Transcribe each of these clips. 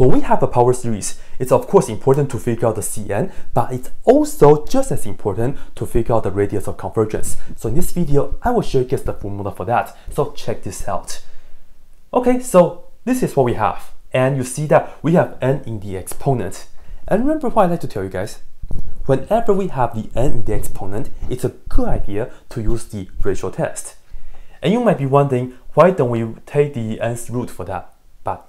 when we have a power series, it's of course important to figure out the Cn, but it's also just as important to figure out the radius of convergence. So in this video, I will show you guys the formula for that. So check this out. Okay, so this is what we have. And you see that we have n in the exponent. And remember what I like to tell you guys? Whenever we have the n in the exponent, it's a good idea to use the ratio test. And you might be wondering, why don't we take the nth root for that? But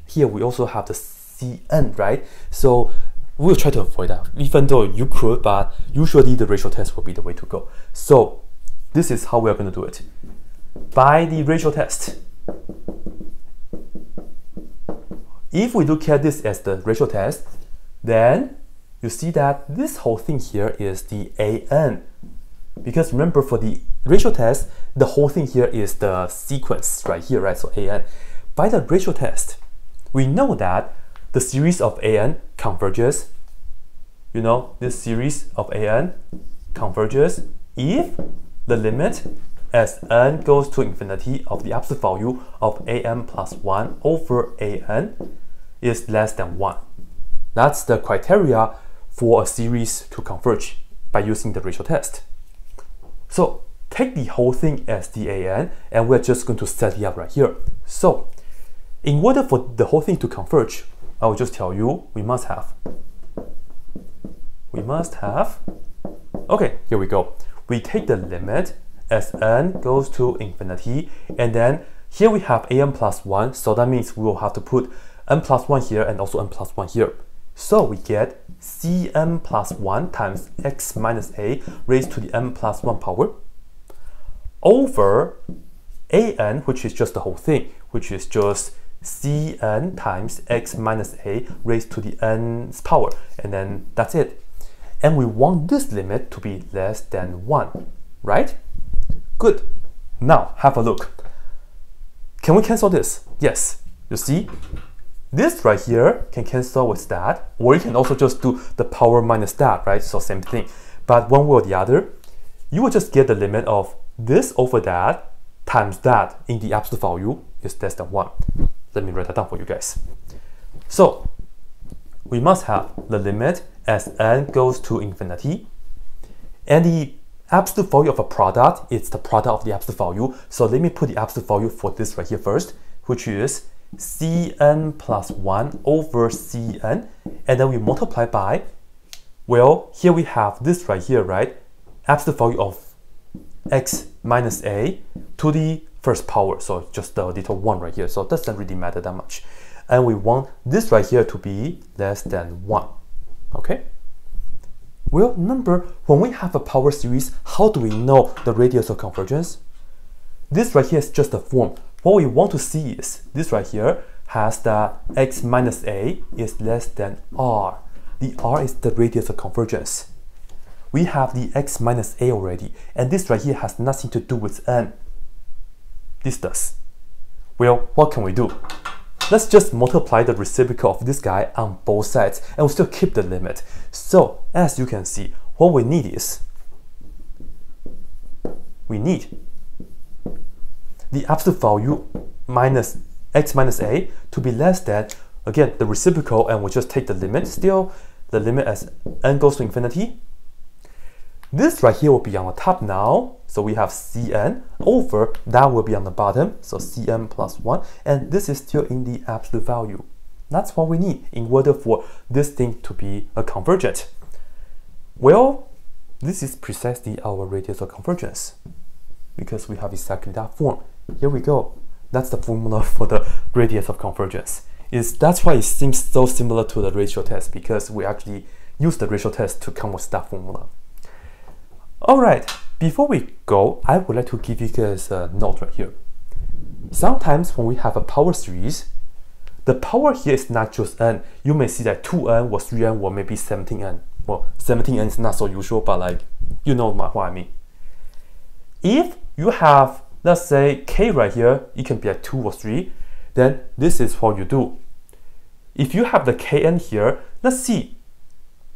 here we also have the Cn, right? So we'll try to avoid that, even though you could, but usually the ratio test will be the way to go. So this is how we are going to do it. By the ratio test, if we look at this as the ratio test, then you see that this whole thing here is the an. Because remember, for the ratio test, the whole thing here is the sequence right here, right? So an. By the ratio test, we know that the series of an converges. You know, this series of an converges if the limit as n goes to infinity of the absolute value of an plus 1 over an is less than 1. That's the criteria for a series to converge by using the ratio test. So take the whole thing as the an, and we're just going to set it up right here. So in order for the whole thing to converge, I will just tell you, we must have, okay, here we go. We take the limit as n goes to infinity, and then here we have an plus 1, so that means we will have to put n plus 1 here and also n plus 1 here. So we get Cn plus 1 times x minus a raised to the n plus 1 power over an, which is just the whole thing, which is just Cn times x minus a raised to the n's power, and then that's it. And we want this limit to be less than 1, right? Good. Now have a look. Can we cancel this? Yes. You see, this right here can cancel with that, or you can also just do the power minus that, right? So same thing. But one way or the other, you will just get the limit of this over that times that in the absolute value is less than 1. Let me write that down for you guys. So we must have the limit as n goes to infinity, and the absolute value of a product is the product of the absolute value. So let me put the absolute value for this right here first, which is Cn plus 1 over Cn, and then we multiply by, well, here we have this right here, right? Absolute value of x minus a to the first power, so just the little 1 right here, so it doesn't really matter that much. And we want this right here to be less than 1, okay? Well, remember, when we have a power series, how do we know the radius of convergence? This right here is just a form. What we want to see is this right here has the x minus a is less than r. The r is the radius of convergence. We have the x minus a already, and this right here has nothing to do with n. This does. Well, what can we do? Let's just multiply the reciprocal of this guy on both sides, and we'll still keep the limit. So, as you can see, what we need is, we need the absolute value minus x minus a to be less than, again, the reciprocal, and we'll just take the limit, still the limit as n goes to infinity. This right here will be on the top now, so we have Cn over, that will be on the bottom, so Cn plus 1, and this is still in the absolute value. That's what we need in order for this thing to be a convergent. Well, this is precisely our radius of convergence, because we have exactly that form. Here we go. That's the formula for the radius of convergence. That's why it seems so similar to the ratio test, because we actually use the ratio test to come with that formula. Alright, before we go, I would like to give you guys a note right here. Sometimes when we have a power series, the power here is not just n. You may see that 2n or 3n or maybe 17n. Well, 17n is not so usual, but like, you know what I mean. If you have, let's say, k right here, it can be like 2 or 3, then this is what you do. If you have the kn here, let's see.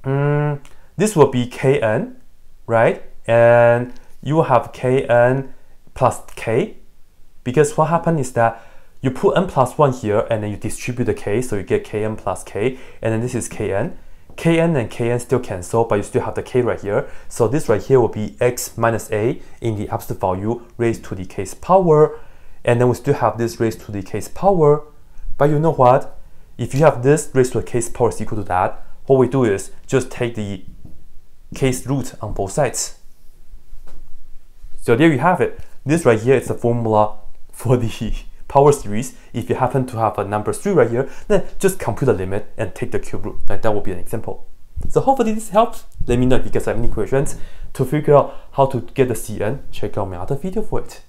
This will be kn, right? And you will have kn plus k, because what happened is that You put n plus 1 here, and then you distribute the k, so you get kn plus k, and then this is kn. Kn and kn still cancel, but you still have the k right here. So this right here will be x minus a in the absolute value raised to the k's power, and then we still have this raised to the k's power. But you know what? If you have this raised to the k's power is equal to that, what we do is just take the k's root on both sides. So there you have it. This right here is the formula for the power series. If you happen to have a number 3 right here, then just compute the limit and take the cube root. Like that will be an example. So hopefully this helps. Let me know if you guys have any questions. To figure out how to get the Cn, check out my other video for it.